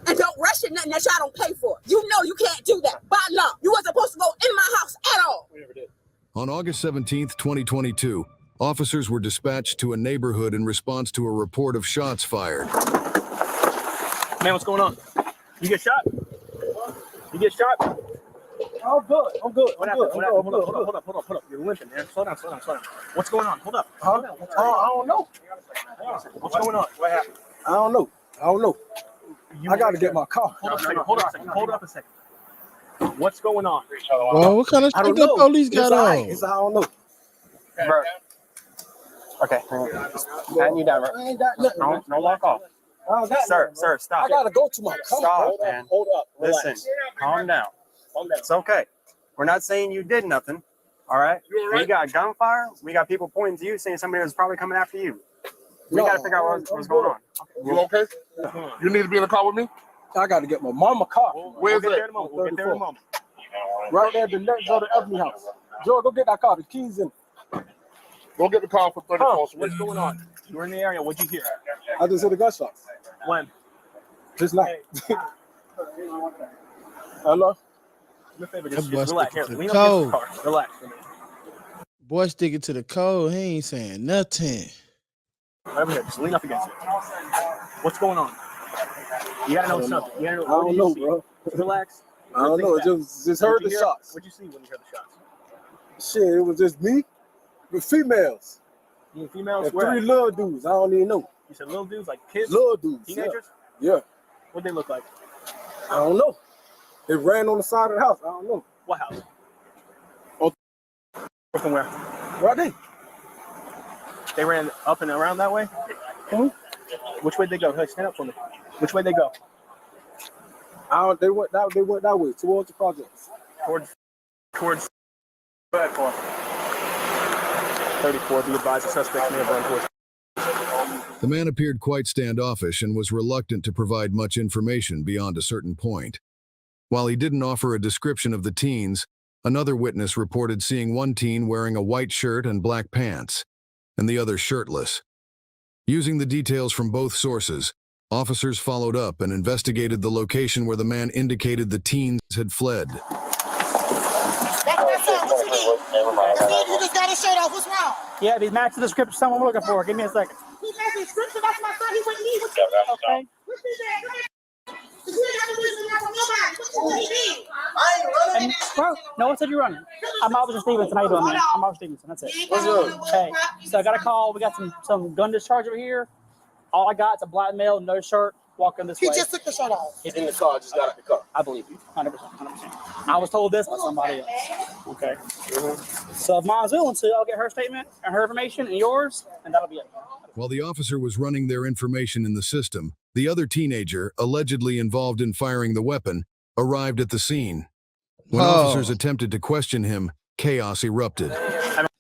And don't rush at nothing that y'all don't pay for. You know you can't do that. By law, you wasn't supposed to go in my house at all. We never did. On August 17th, 2022, officers were dispatched to a neighborhood in response to a report of shots fired. Man, what's going on? You get shot? You get shot? I'm good. I'm good. What happened? Hold up. You're limping, man. Slow down. What's going on? Hold up. I don't know. What's going on? What happened? I don't know. I got to get my car. Hold up a second. What's going on? Well, what kind of shit the police got on? I don't know. Bro. Okay. Patting you down, bro. I ain't got nothing. No walk off. Sir, stop. I got to go to my car. Stop, man. Hold up. Relax. Listen, calm down. It's okay. We're not saying you did nothing. All right? We got gunfire. We got people pointing to you saying somebody was probably coming after you. We got to figure out what's going on. You okay? You need to be in the car with me? I got to get my mama car. Where's it? We'll get there in a moment. Right there, the next door to Ebony House. Joe, go get that car. The keys in. Go get the car for 34. What's going on? You were in the area. What'd you hear? I just heard the gunshots. When? Just now. Hello? Do me a favor, just relax. Here, lean up Code. against the car. Relax. Boy sticking to the code. He ain't saying nothing. Over here, just lean up against it. What's going on? You gotta know something. You gotta know. I don't know, bro. Just relax. I don't know. Just heard the shots. What'd you see when you heard the shots? Shit, it was just me with females. You females? And Where? 3 little dudes. I don't even know. You said little dudes, like kids? Little dudes. Teenagers? Yeah. What'd they look like? I don't know. They ran on the side of the house. I don't know. What house? Oh. From where? Right there. They ran up and around that way? Hmm? Which way they go? Hey, stand up for me. Which way they go? They went that way, towards the projects. Towards 34, be advised the suspect may have run towards. The man appeared quite standoffish and was reluctant to provide much information beyond a certain point. While he didn't offer a description of the teens, another witness reported seeing one teen wearing a white shirt and black pants, and the other shirtless. Using the details from both sources, officers followed up and investigated the location where the man indicated the teens had fled. That's it. What you need? You just got his shirt off. What's wrong? Yeah, these match the description someone we're looking for. Give me a second. He matched the description. That's my son. He wouldn't need. Okay. What's his name? Bro, no one said you're running. I'm Officer Stevenson. How you doing, man? I'm Officer Stevenson. That's it. What's up? Hey, so I got a call. We got some gun discharge over here. All I got is a black male, no shirt, walking this way. He just took the shirt off. He's in the car. Just got out the car. I believe you. 100%. I was told this by somebody else. Okay. So if Mom's willing to, I'll get her statement and her information and yours, and that'll be it. While the officer was running their information in the system, the other teenager, allegedly involved in firing the weapon, arrived at the scene. When officers attempted to question him, chaos erupted.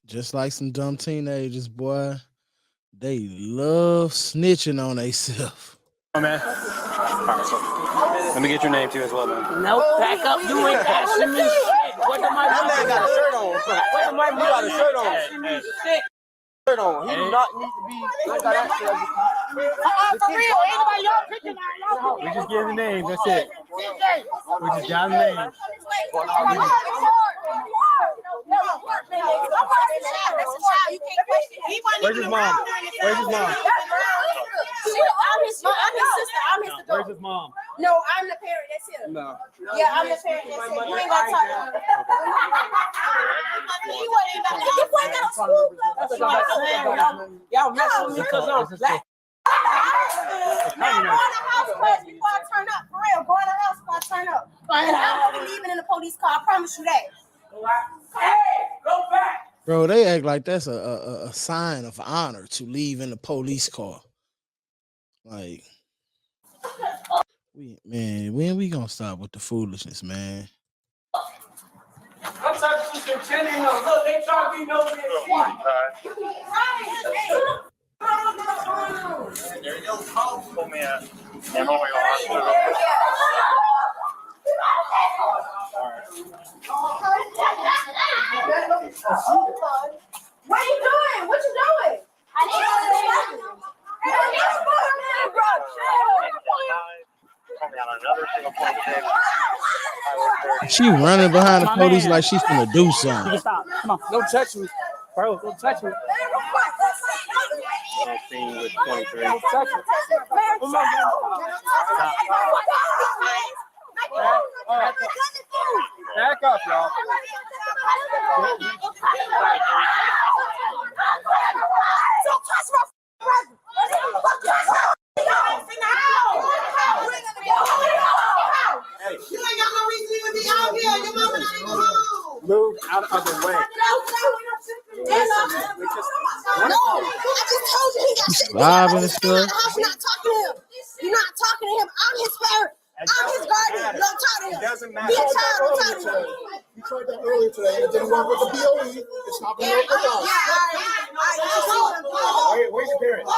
Just like some dumb teenagers, boy. They love snitching on themselves. Oh, man. Let me get your name, too, as well, man. No, back up. You ain't asking me shit. What am I That man got a shirt on. What am I You got a shirt on. asking me shit? Shirt on. He do not need to be. I got that shirt. For real. Anybody y'all picking out? We just gave the name. That's it. We just got the name. Where's his mom? Where's his mom? I'm his sister. I'm his adult. Where's his mom? No, I'm the parent. That's him. No. Yeah, I'm the parent. That's him. You ain't got to talk to him. You ain't got to school. That's what I'm saying. Y'all messing with me because I'm black. Man, go in the house first before I turn up. For real, go in the house before I turn up. And I'm gonna be leaving in the police car. I promise you that. Hey, go back. Bro, they act like that's a sign of honor to leave in the police car. Like, when we gonna stop with the foolishness, man? I'm sorry, Sister Cheney. Look, they trying to be no There you go. Pull me out. What are you doing? What you doing? I need to She running behind the police like she's gonna do You something. can stop. Come on. Don't touch me. Bro, don't touch me. Scene with 23. Don't touch me. Come on, back up, y'all. Don't touch my brother. You ain't got no reason to even be out here. Your mama not even home. Move out of the way. No, I just told you he got shit. Vibing and You're stuff. not talking to him. You're not talking to him. I'm his parent. I'm his guardian. Don't talk to him. It doesn't matter. Be a child. Don't talk to him. You tried that earlier today, and it didn't work with the BOE. It's not going to work with us. Where's your parents?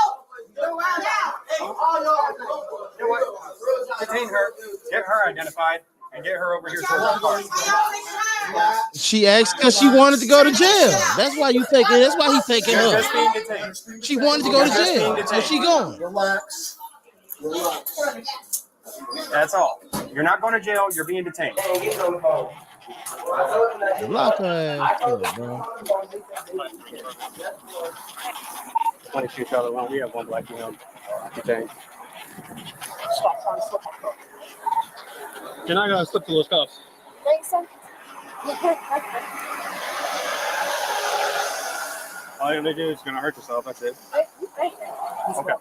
Detain her. Get her identified and get her over here to her car. She asked because she wanted to go to jail. That's why you taking. That's why he taking You're her. just being detained. She wanted to go to jail, so she going. Relax. That's all. You're not going to jail. You're being detained. Lock her ass up, bro. 22 Charlotte one. We have one black male detained. You're not gonna slip through those cuffs. Think so? All you're gonna do is gonna hurt yourself. That's it. Okay.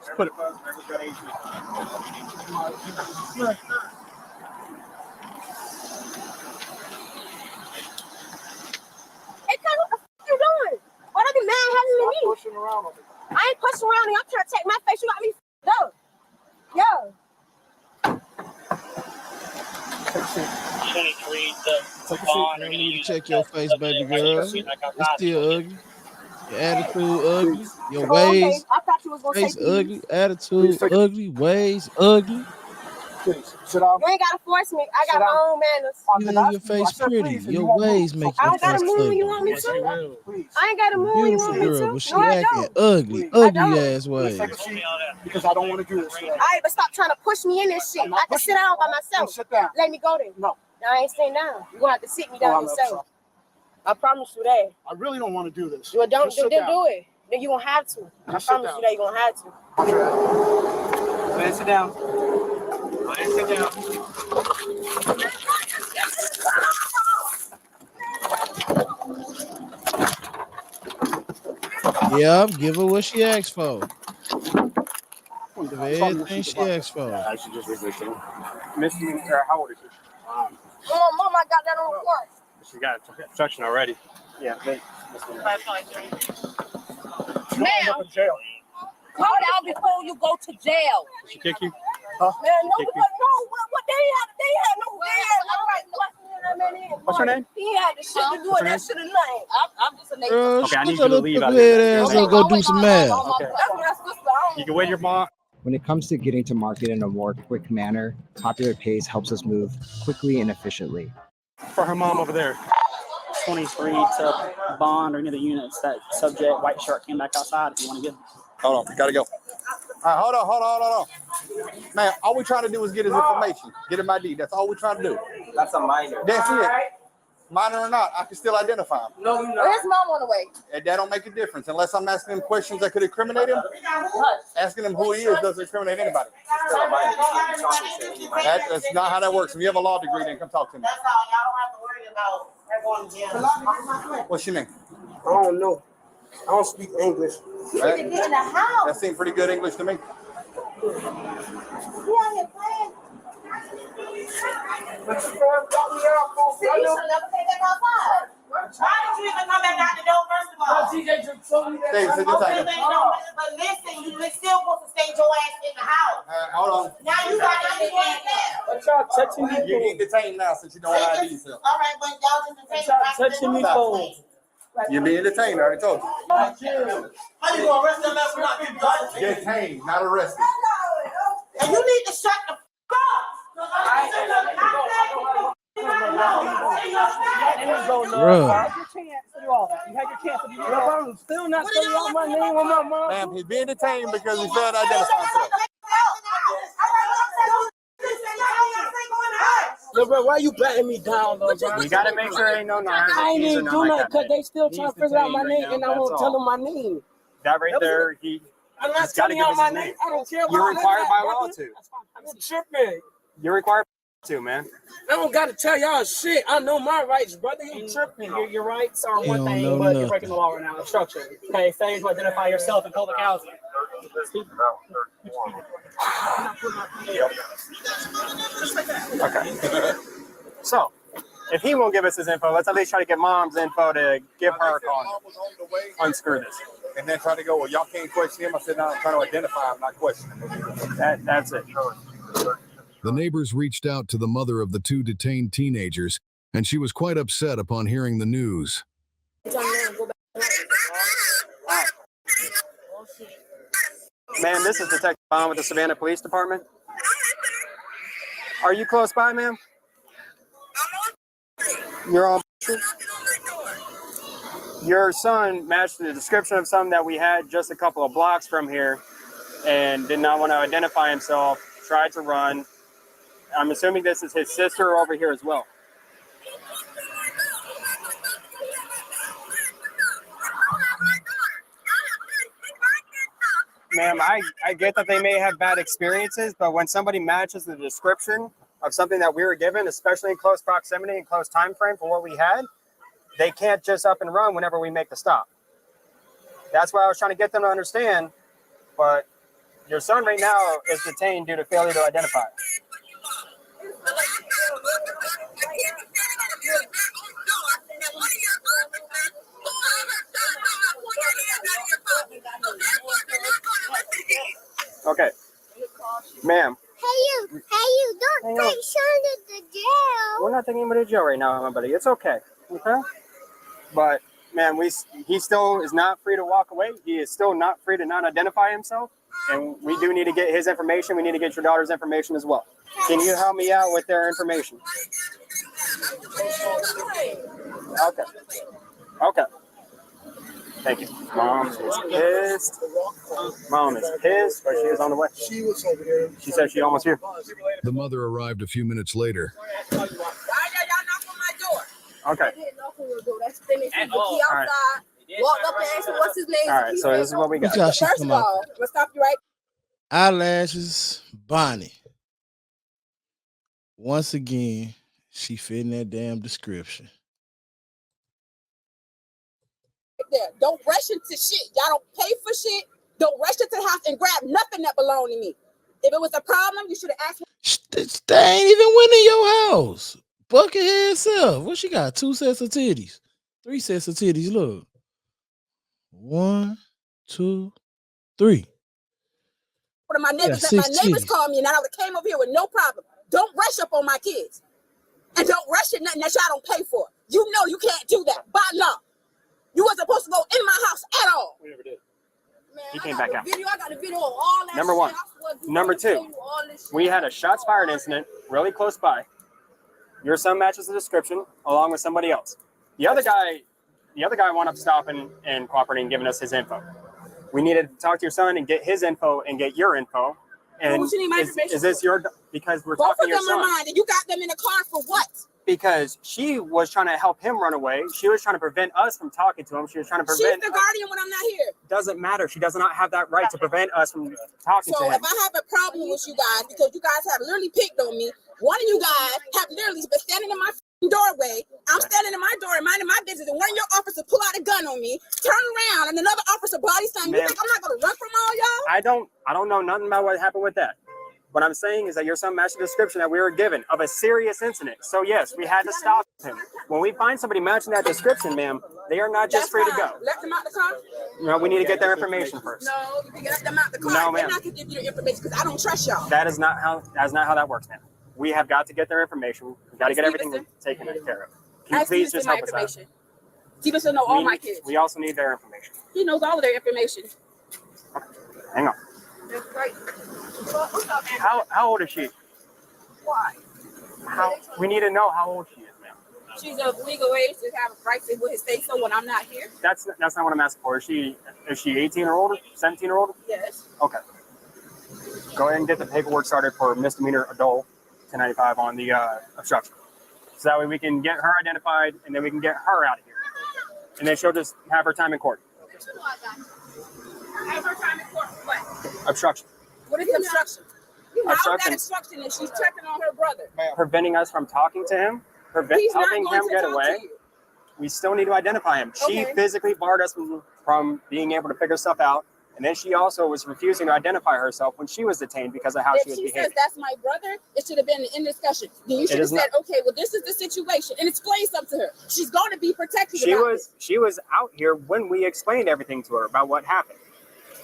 Just put it. Hey, Kyle, what the f you doing? Why don't you mad having me? Pushing around on me. I ain't pushing around you. I'm trying to take my face. You got me f***ed up. Yo. 23 to Bond. You need to check your face, baby girl. It's still ugly. Your attitude ugly. Your Oh, okay. ways, I thought you was going to face say please. ugly. Attitude ugly. Ways ugly. Please, sit down. You ain't got to force me. I got my own manners. Even your face pretty. Your ways make I your don't got face to move when you ugly. want me to. Please. I ain't got to move when you Beautiful want me girl, to. but she No, I acting don't. ugly. I don't. Ugly ass ways. Take a seat because I don't want to do this today. All right, but stop trying to push me in this shit. I can sit down by myself. Sit down. Let me go there. No. I ain't sitting down. You're going to have to sit me down I'm yourself. I promise you that. I really don't want to do this. You don't Just sit do down. it. Then you're going to have to. I Just sit promise down. you that you're going to have to. Go ahead, sit down. Go ahead, sit down. Yep, give her what she asked for. Give her everything she asked for. I should just resisting. Miss, how old is she? Mom, I got that on report. She got obstruction already. Yeah. Now, Jail. come down before you go to jail. She kick you? Man, no, what they had no right. What's her name? He had the shit to do with that shit or nothing. I'm just a neighbor. Girl, Okay, I shut need your you to little leave out of head here. ass up, go do some math. Okay. That's my sister. I don't You can wait your mom. When it comes to getting to market in a more quick manner, Popular Pace helps us move quickly and efficiently. For her mom over there. 23 to Bond or any of the units. That subject, white shirt, came back outside if you want to get him. Hold on, we gotta go. All right, hold on. Man, all we're trying to do is get his information, get him ID. That's all we're trying to do. That's a minor. That's it. Minor or not, I can still identify him. know. Where's mom on the way? And that don't make a difference. Unless I'm asking him questions that could incriminate him, asking him who he is doesn't incriminate anybody. That's not how that works. If you have a law degree, then come talk to me. That's all. Y'all don't have to worry about her going to jail. What's your name? I don't know. I don't speak English. That, In the house. that seemed pretty good English to me. You out here playing? But you never got me out. See, you should never take that outside. Why did you even come back out the door first of all? TJ just told me that. David, sit your Okay, time. but listen, you still supposed to stay your ass in the house. Hold on. Now you got to go in there. What y'all touching me You get detained now since you don't want ID yourself. All right, but y'all just take touching me for? You're being detained, I already told you. How you gonna arrest them after not being done? Detained, not arrested. And you need to shut the f up. Bro. You had your chance to do all that. You had your chance to do all that. I'm still not spelling out my name on my mom. Ma'am, he's being detained because he failed to identify himself. Yo, bro, why you batting me down, though, bro? You gotta make sure ain't no narcotics. I ain't even do nothing because they still He's trying to figure out my detained name, right and now, I won't that's tell all. them my name. That right there, he I'm not just gotta telling give y'all us my his name. name. I don't care about You're required that, by brother. law to. You tripping. You're required to, man. I don't got to tell y'all shit. I know my rights, brother. You tripping. Your rights are He one don't thing, know but nothing. you're breaking the law right now. Obstruction. Okay, failure to identify yourself in public housing. Okay. So, if he won't give us his info, let's at least try to get mom's info to give her a call. Unscrew this. And then try to go, well, y'all can't question him. I said, no, I'm trying to identify him, not question him. That's it. The neighbors reached out to the mother of the two detained teenagers, and she was quite upset upon hearing the news. Ma'am, this is Detective Bond with the Savannah Police Department. Are you close by, ma'am? You're on. Your son matched the description of someone that we had just a couple of blocks from here and did not want to identify himself, tried to run. I'm assuming this is his sister over here as well. Ma'am, I get that they may have bad experiences, but when somebody matches the description of something that we were given, especially in close proximity and close time frame for what we had, they can't just up and run whenever we make the stop. That's why I was trying to get them to understand, but your son right now is detained due to failure to identify. Okay. Ma'am. Hey, you, don't take Sean to jail. We're not taking anybody to jail right now, my buddy. It's okay. Okay? But, man, he still is not free to walk away. He is still not free to not identify himself. And we do need to get his information. We need to get your daughter's information as well. Can you help me out with their information? Okay. Okay. Thank you. Mom is pissed. Mom is pissed, but she is on the way. She was over here. She said she's almost here. The mother arrived a few minutes later. Why y'all knock on my door? Okay. I didn't knock on your door. That's the thing. He All right. outside. Walked up and asked him what's his name. All right, so this is what we got. Look how she First come of out. all, let's stop you right. Eyelashes, Bonnie. Once again, she fit in that damn description. There. Don't rush into shit. Y'all don't pay for shit. Don't rush into the house and grab nothing that belonged to me. If it was a problem, you should have asked me. They ain't even went in your house. Buckethead herself. What she got? 2 sets of titties. 3 sets of titties. Look. 1, 2, 3. One of my neighbors Yeah, let my 6 neighbors titties. call me and I would have came over here with no problem. Don't rush up on my kids. And don't rush at nothing that y'all don't pay for. You know you can't do that by law. You wasn't supposed to go in my house at all. We never did. Man, He came back out. I got the video of all that Number shit. one. I swear to Number God, I'll show two, you all this shit. we had a shots fired incident really close by. Your son matches the description along with somebody else. The other guy wound up stopping and cooperating and giving us his info. We needed to talk to your son and get his info and get your info. And What you need my information is this for? your, because we're Both talking of to your them son. are mine, and you got them in the car for what? Because she was trying to help him run away. She was trying to prevent us from talking to him. She was trying to She's prevent the guardian when I'm not here. Doesn't matter. She does not have that right to prevent us from talking So to him. if I have a problem with you guys because you guys have literally picked on me, one of you guys have literally been standing in my doorway. I'm standing in my door minding my business, and one of your officers pull out a gun on me, turn around, and another officer body slam. You think I'm not gonna run from all y'all? I don't know nothing about what happened with that. What I'm saying is that your son matched the description that we were given of a serious incident. So yes, we had to stop him. When we find somebody matching that description, ma'am, they are not just free to go. Let them out the car. No, we need to get their information first. No, you can let them out the car. No, Then ma'am. I can give you the information because I don't trust y'all. That's not how that works, ma'am. We have got to get their information. We've got to get everything taken care of. Can you Ask please Stevenson just my help us out? information. Stevenson know all my kids. We also need their information. He knows all of their information. Hang on. That's right. How old is she? Why? We need to know how old she is, ma'am. She's of legal age to have a right to with his say so when I'm not here. That's not what I'm asking for. Is she 18 or older? 17 or older? Yes. Okay. Go ahead and get the paperwork started for misdemeanor adult 1095 on the obstruction. So that way we can get her identified and then we can get her out of here. And then she'll just have her time in court. Have her time in court for what? Obstruction. What is obstruction? How is Obstruction. that obstruction if she's checking on her brother? Preventing us from talking to him, He's not helping going him to get talk away. to you. We still need to identify him. She Okay. physically barred us from being able to figure stuff out. And then she also was refusing to identify herself when she was detained because of how she was If she behaving. says that's my brother, it should have been in discussion. Then you should have is said, not. okay, well, this is the situation, and explain something to her. She's going to be protected. She was out here when we explained everything to her about what happened.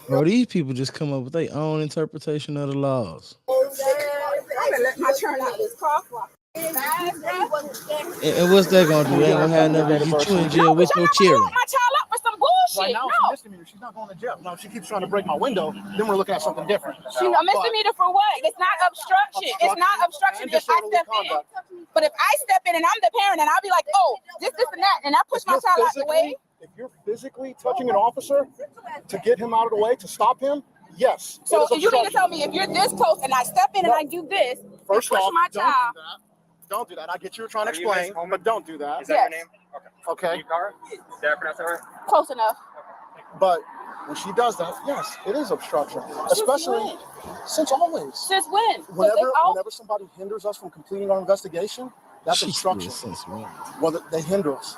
Bro, these people just come up with their own interpretation of the laws. I'm gonna let my turn out this car. And what's that gonna do? They ain't gonna have nothing to get you in jail with your cheering. My child up for some bullshit. Right now, it's a misdemeanor. She's not going to jail. No, she keeps trying to break my window. Then we're looking at something different. She a misdemeanor for what? It's not obstruction. It's not obstruction if I step in. But if I step in and I'm the parent and I'll be like, oh, this, and that, and I push my child out the way. If you're physically touching an officer to get him out of the way, to stop him, yes. So you mean to tell me if you're this close and I step in and I do this, first push off, my child. Don't do that. I get you trying to explain, but don't do that. Is that your name? Okay. You got her? Did I pronounce that right? Close enough. But when she does that, yes, it is obstruction. Especially since always. Since when? Whenever somebody hinders us from completing our investigation, that's obstruction. Whether they hinder us,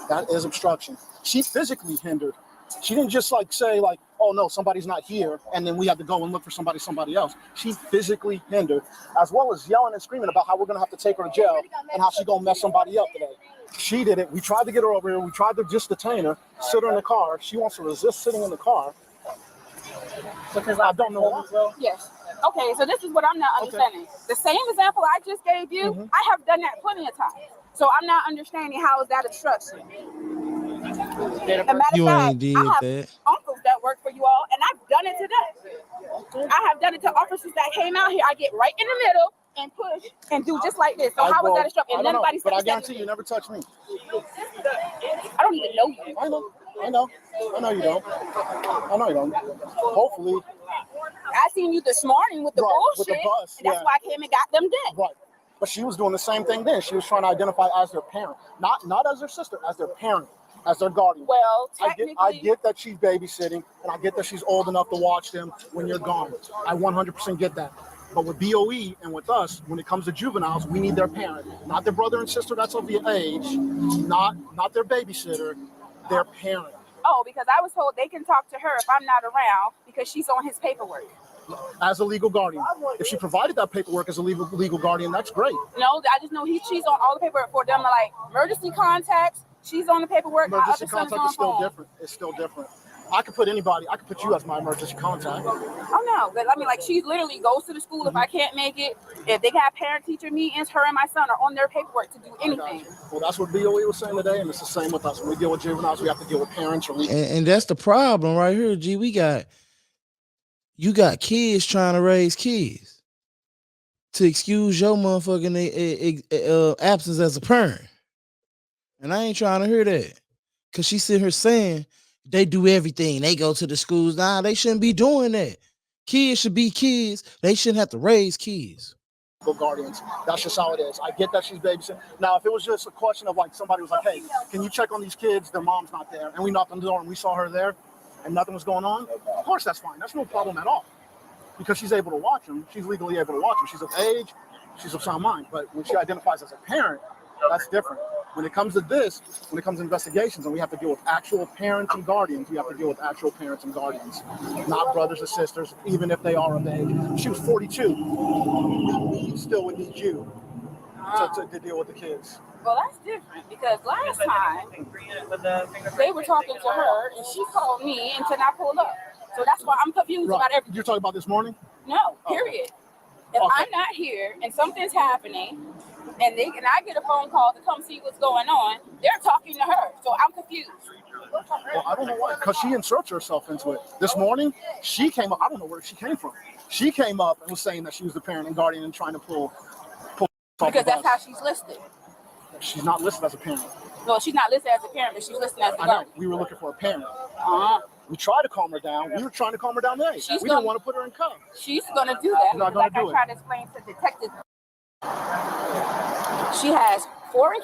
that is obstruction. She physically hindered. She didn't just say oh no, somebody's not here, and then we have to go and look for somebody else. She physically hindered, as well as yelling and screaming about how we're gonna have to take her to jail and how she's gonna mess somebody up today. She did it. We tried to get her over here. We tried to just detain her, sit her in the car. She wants to resist sitting in the car. Because I don't know why. Yes. Okay, so this is what I'm not understanding. The same example I just gave you, I have done that plenty of times. So I'm not understanding how is that obstruction. You ain't did I have that. uncles that work for you all, and I've done it to them. I have done it to officers that came out here. I get right in the middle and push and do just like this. So how is that obstruction? And nobody's but I guarantee you never touch me. I don't even know you. I know you don't. I know you don't. Hopefully. I seen you this morning with the bullshit. With the bus, and that's why I came and got them dead. Right. But she was doing the same thing then. She was trying to identify as their parent, not as their sister, as their parent, as their guardian. Well, technically, I get that she's babysitting, and I get that she's old enough to watch them when you're gone. I 100% get that. But with BOE and with us, when it comes to juveniles, we need their parent, not their brother and sister that's of the age, not their babysitter, their parent. Oh, because I was told they can talk to her if I'm not around because she's on his paperwork. As a legal guardian. If she provided that paperwork as a legal guardian, that's great. No, I just know she's on all the paperwork for them. Like emergency contacts, she's on the paperwork. Emergency contact is still different. It's still different. I could put you as my emergency contact. Oh no, but I mean, like she literally goes to the school if I can't make it. If they have parent-teacher meetings, her and my son are on their paperwork to do anything. Well, that's what BOE was saying today, and it's the same with us. When we deal with juveniles, we have to deal with parents. And that's the problem right here, G. You got kids trying to raise kids to excuse your motherfucking absence as a parent. And I ain't trying to hear that. Because she sit here saying they do everything. They go to the schools. Nah, they shouldn't be doing that. Kids should be kids. They shouldn't have to raise kids. Guardians. That's just how it is. I get that she's babysitting. Now, if it was just a question of somebody was like, hey, can you check on these kids? Their mom's not there. And we knocked on the door and we saw her there and nothing was going on. Of course, that's fine. That's no problem at all. Because she's able to watch them. She's legally able to watch them. She's of age. She's of sound mind. But when she identifies as a parent, that's different. When it comes to this, when it comes to investigations and we have to deal with actual parents and guardians, we have to deal with actual parents and guardians, not brothers or sisters, even if they are of age. She was 42. We still would need you to deal with the kids. Well, that's different because last time they were talking to her and she called me and said I pulled up. So that's why I'm confused about everything. You're talking about this morning? No, period. If I'm not here and something's happening and I get a phone call to come see what's going on, they're talking to her. So I'm confused. Well, I don't know why, because she inserts herself into it. This morning, she came up. I don't know where she came from. She came up and was saying that she was the parent and guardian and trying to pull because that's how she's listed. She's not listed as a parent. No, she's not listed as a parent, but she's listed as a guardian. I know. We were looking for a parent. We tried to calm her down. We were trying to calm her down today. We didn't want to put her in cuffs. She's going to do that. She's not going to do it. I tried to explain to detectives She has 4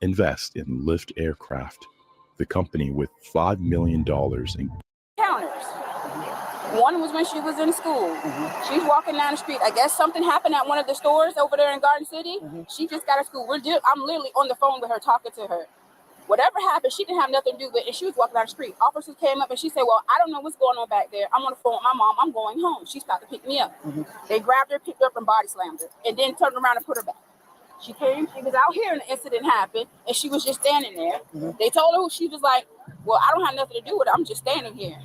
Invest in Lift Aircraft, the company with $5 million in encounters. One was when she was in school. She's walking down the street. I guess something happened at one of the stores over there in Garden City. She just got to school. I'm literally on the phone with her, talking to her. Whatever happened, she didn't have nothing to do with it. And she was walking down the street. Officers came up and she said, well, I don't know what's going on back there. I'm on the phone with my mom. I'm going home. She stopped to pick me up. They grabbed her, picked her up, and body slammed her. And then turned around and put her back. She was out here and the incident happened. And she was just standing there. They told her, she was like, well, I don't have nothing to do with it. I'm just standing here.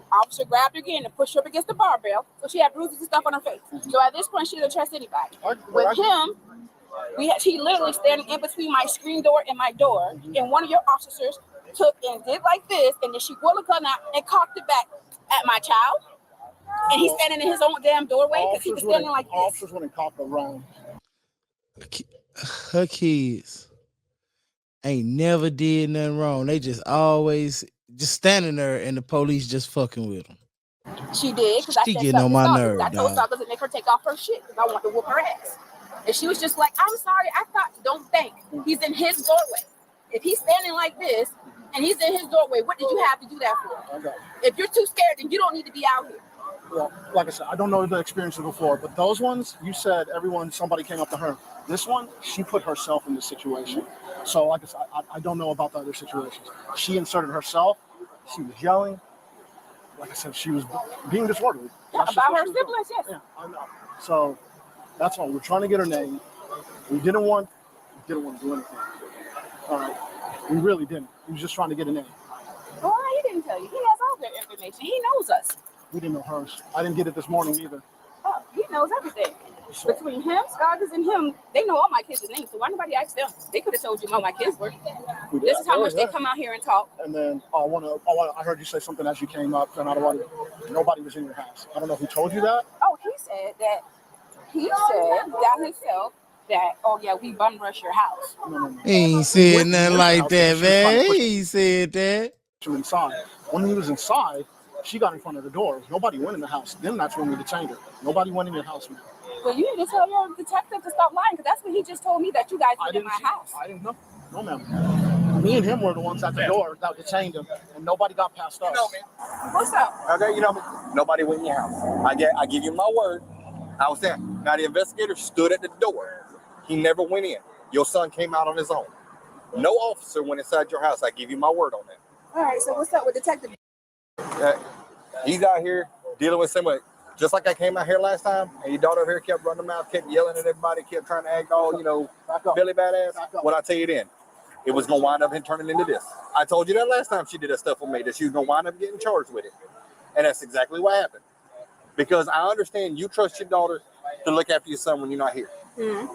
Officer grabbed her again and pushed her up against the barbell. So she had bruises and stuff on her face. So at this point, she didn't trust anybody. With him, he literally standing in between my screen door and my door. And one of your officers took and did like this. And then she pulled a gun out and cocked it back at my child. And he's standing in his own damn doorway because he was standing like this. Officers wouldn't cock around. Her kids ain't never did nothing wrong. They just always just standing there and the police just fucking with them. She did, because I said getting on my nerve, I told Stalkers to make her take off her shit because I want to whoop her ass. And she was just like, I'm sorry, I thought, don't think. He's in his doorway. If he's standing like this and he's in his doorway, what did you have to do that for? Okay. If you're too scared, then you don't need to be out here. Well, like I said, I don't know the experiences before, but those ones, you said somebody came up to her. This one, she put herself in this situation. So, like I said, I don't know about the other situations. She inserted herself. She was yelling. Like I said, she was being disorderly. Yeah, about her siblings, yes. Yeah, I know. So, that's all. We're trying to get her name. We didn't want to do anything. All right. We really didn't. We were just trying to get a name. Well, he didn't tell you. He has all that information. He knows us. We didn't know hers. I didn't get it this morning either. Oh, he knows everything. Between him, Scoggins, and him, they know all my kids' names. So why nobody asked them? They could have told you all my kids were. This is how much they come out here and talk. And then I heard you say something as you came up, and nobody was in your house. I don't know who told you that. Oh, he said that himself that, oh yeah, we bum rush your house. No. He ain't said nothing like that, man. He ain't said that. Inside. When he was inside, she got in front of the door. Nobody went in the house. Then that's when we detained her. Nobody went in your house, man. Well, you need to tell your detective to stop lying, because that's what he just told me, that you guys were in my house. I didn't know. No, ma'am. Me and him were the ones at the door that detained him, and nobody got past us. You know me. What's up? Okay, you know me. Nobody went in your house. I give you my word. I was there. Now the investigator stood at the door. He never went in. Your son came out on his own. No officer went inside your house. I give you my word on that. All right, so what's up with Detective? He's out here dealing with somebody. Just like I came out here last time, and your daughter over here kept running mouth, kept yelling at everybody, kept trying to act all, Billy badass. What I tell you then, it was gonna wind up and turning into this. I told you that last time she did that stuff with me, that she was gonna wind up getting charged with it. And that's exactly what happened. Because I understand you trust your daughter to look after your son when you're not here.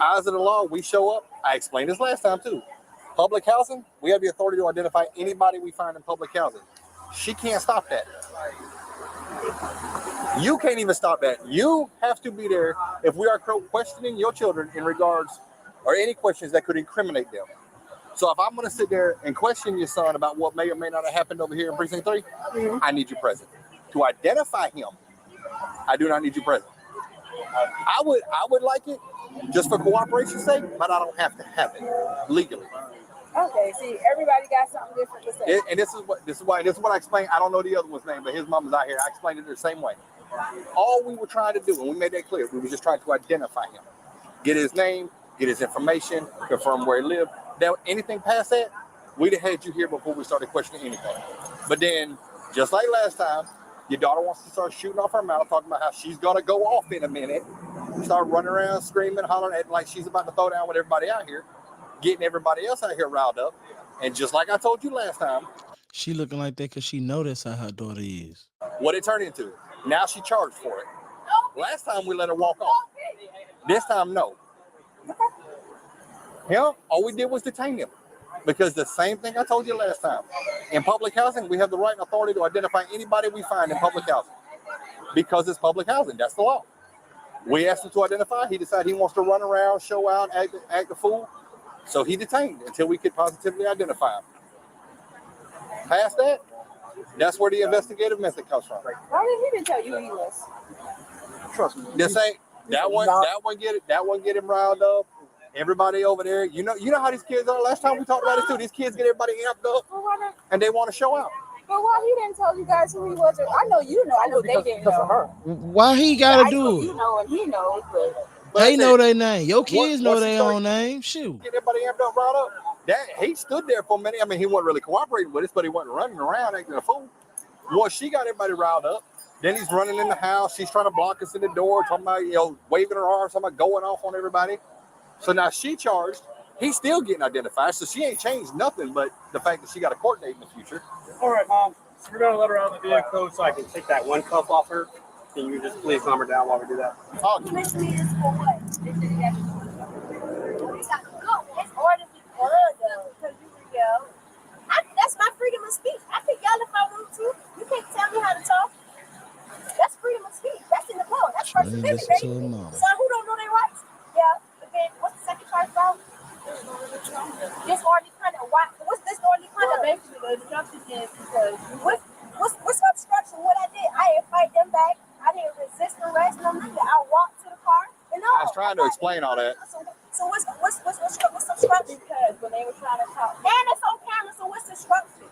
Eyes of the law, we show up. I explained this last time too. Public housing, we have the authority to identify anybody we find in public housing. She can't stop that. You can't even stop that. You have to be there if we are questioning your children in regards or any questions that could incriminate them. So if I'm going to sit there and question your son about what may or may not have happened over here in Precinct 3, I need you present. To identify him, I do not need you present. I would like it just for cooperation's sake, but I don't have to have it legally. Okay, see, everybody got something different to say. And this is what I explained. I don't know the other one's name, but his mom is out here. I explained it the same way. All we were trying to do, and we made that clear, we were just trying to identify him, get his name, get his information, confirm where he lived. Now, anything past that, we'd have had you here before we started questioning anything. But then, just like last time, your daughter wants to start shooting off her mouth, talking about how she's gonna go off in a minute, start running around, screaming, hollering, acting like she's about to throw down with everybody out here, getting everybody else out here riled up. And just like I told you last time, she looking like that because she know that's how her daughter is. What it turned into. Now she charged for it. Last time we let her walk off. This time, no. Him, all we did was detain him. Because the same thing I told you last time. In public housing, we have the right and authority to identify anybody we find in public housing. Because it's public housing. That's the law. We asked him to identify. He decided he wants to run around, show out, act a fool. So he detained until we could positively identify him. Past that, that's where the investigative method comes from. Why did he didn't tell you who he was? Trust me. That one get him riled up. Everybody over there, you know how these kids are. Last time we talked about this too. These kids get everybody amped up, and they want to show out. But why he didn't tell you guys who he was? I know you know. I know they didn't know. Why he gotta do it? You know, and he knows. But They know their name. Your kids know their own name. Shoot. Get everybody amped up, riled up. He stood there for a minute. I mean, he wasn't really cooperating with us, but he wasn't running around acting a fool. Once she got everybody riled up, then he's running in the house. She's trying to block us in the door, talking about, waving her arms, talking about going off on everybody. So now she charged. He's still getting identified, so she ain't changed nothing but the fact that she got a court date in the future. All right, Mom. So we're going to let her out of the vehicle so I can take that one cuff off her. Can you just please calm her down while we do that? Oh, this is for what? It's orders because that's my freedom of speech. I can yell if I want to. You can't tell me how to talk. That's freedom of speech. That's in the law. That's First Amendment, baby. So who don't know their rights? Yeah. Okay. What's the second charge about? Disorderly conduct. What's disorderly conduct? Basically, the obstruction is because what's obstruction? What I did, I didn't fight them back. I didn't resist arrest. No nothing. I walked to the car. And I was trying to explain all that. So what's obstruction? Because when they were trying to talk, and it's on camera. So what's obstruction?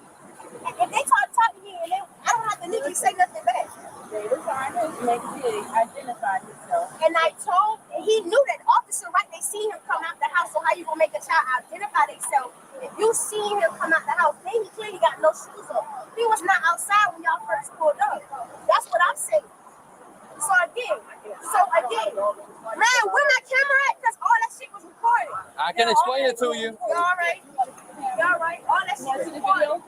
If they talk to me, and I don't have to literally say nothing back. They were trying to make sure identify himself. And I told, and he knew that officer, right? They seen him come out the house. So how you gonna make a child identify themselves? If you seen him come out the house, then he clearly got no shoes on. He was not outside when y'all first pulled up. That's what I'm saying. So again, man, where my camera at? Because all that shit was recorded. I can explain it to you. Y'all right? All that shit was recorded.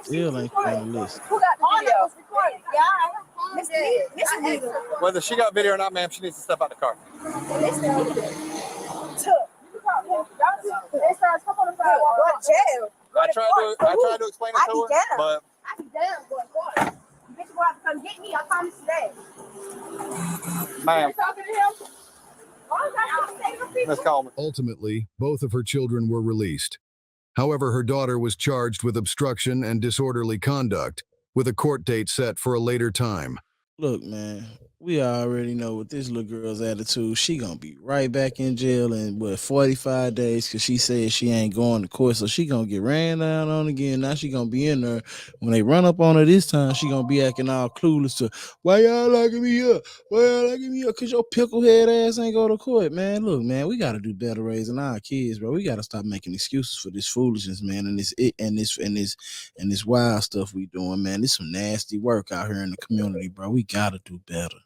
Still ain't on the list. Who got all that was recorded? Yeah. Whether she got video or not, ma'am, she needs to step out the car. I tried to explain it to her, but I be down, boy. Bitch, you have to come get me. I promise you that. Ma'am. You talking to him? Miss Coleman. Ultimately, both of her children were released. However, her daughter was charged with obstruction and disorderly conduct, with a court date set for a later time. Look, man, we already know with this little girl's attitude, she gonna be right back in jail in 45 days because she said she ain't going to court, so she gonna get ran down on again. Now she gonna be in there. When they run up on her this time, she gonna be acting all clueless to, why y'all locking me up? Why y'all locking me up? Because your picklehead ass ain't go to court, man. Look, man, we gotta do better raising our kids, bro. We gotta stop making excuses for this foolishness, man, and this wild stuff we doing, man. This some nasty work out here in the community, bro. We gotta do better.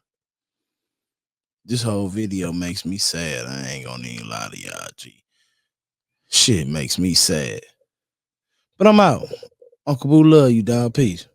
This whole video makes me sad. I ain't gonna even lie to y'all, G. Shit makes me sad. But I'm out. Uncle Boo love you, dog. Peace.